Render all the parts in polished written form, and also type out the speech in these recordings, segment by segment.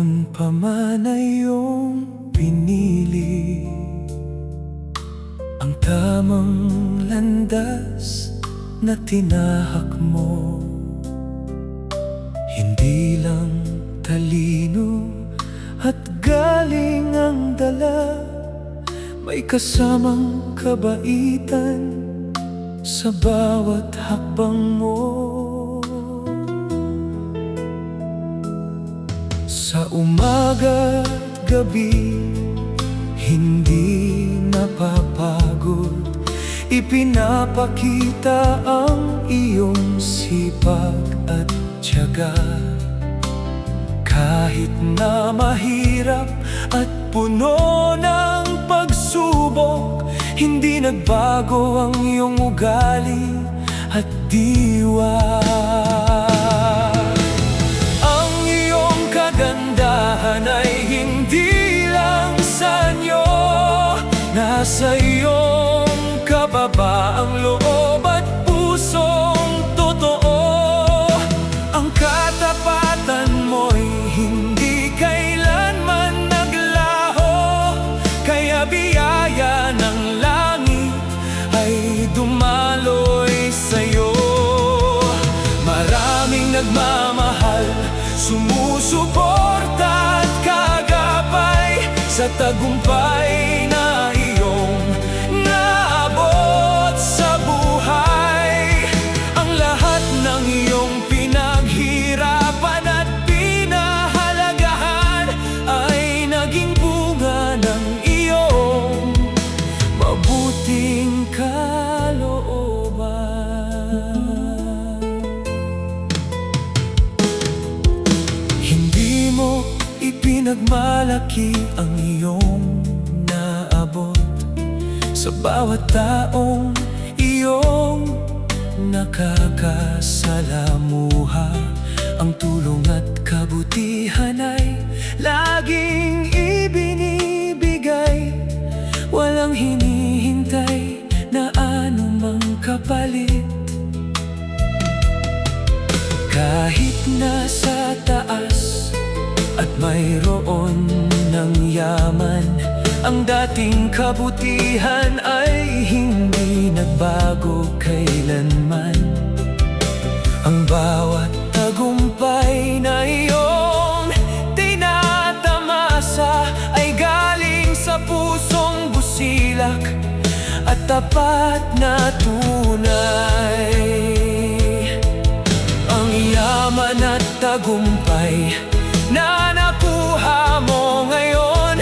Noon pa man ay iyong pinili ang tamang landas na tinahak mo. Hindi lang talino at galing ang dala, may kasamang kabaitan sa bawat hakbang mo. Sa umaga at gabi, hindi napapagod, ipinapakita ang iyong sipag at tiyaga. Kahit na mahirap at puno ng pagsubok, hindi nagbago ang iyong ugali at diwa. Ang iyong kagandahan ay hindi lang sa anyo, nasa iyong kababaang loob at pusong totoo. Ang katapatan mo'y hindi kailanman naglaho, kaya biyaya ng langit ay dumaloy sa'yo. Maraming nagmamahal, sumusuporta at kagabay sa tagumpay na iyong naabot sa buhay. Ang lahat ng iyong pinaghirapan at pinahalagahan ay naging bunga ng iyong mabuting kalooban. Hindi mo ipinagmalaki ang iyong naabot sa bawat taong iyong nakakasalamuha. Ang tulong at kabutihan ay laging ibinibigay, walang hinihintay na anumang kapalit. Kahit nasa taas at mayroon ng yaman, ang dating kabutihan ay hindi nagbago kailanman. Ang bawat tagumpay na iyong tinatamasa ay galing sa pusong busilak at tapat na tunay. Ang yaman at tagumpay na nakuha mo ngayon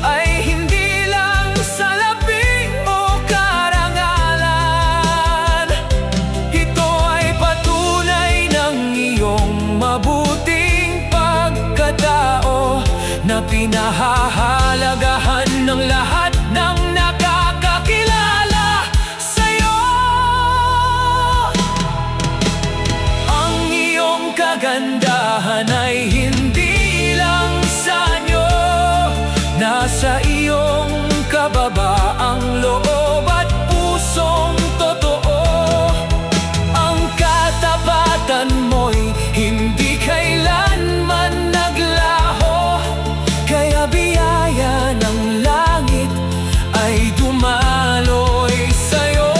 ay hindi lang salapi o karangalan. Ito ay patunay ng iyong mabuting pagkatao na pinahahalagahan ng lahat ng nakakakilala sa'yo. Ang iyong kagandahan ay hindi lang sa anyo, nasa iyong kababaang loob at pusong totoo. Ang katapatan mo'y hindi kailanman naglaho, kaya biyaya ng langit ay dumaloy sa'yo.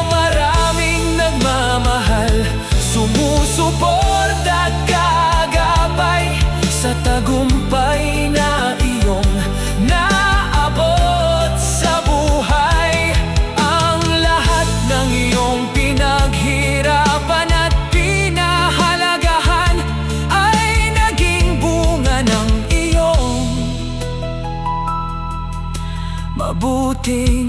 Maraming nagmamahal, sumusuporta at kagabay sa tagumpay na iyong naabot sa buhay. Ang lahat ng iyong pinaghirapan at pinahalagahan ay naging bunga ng iyong mabuting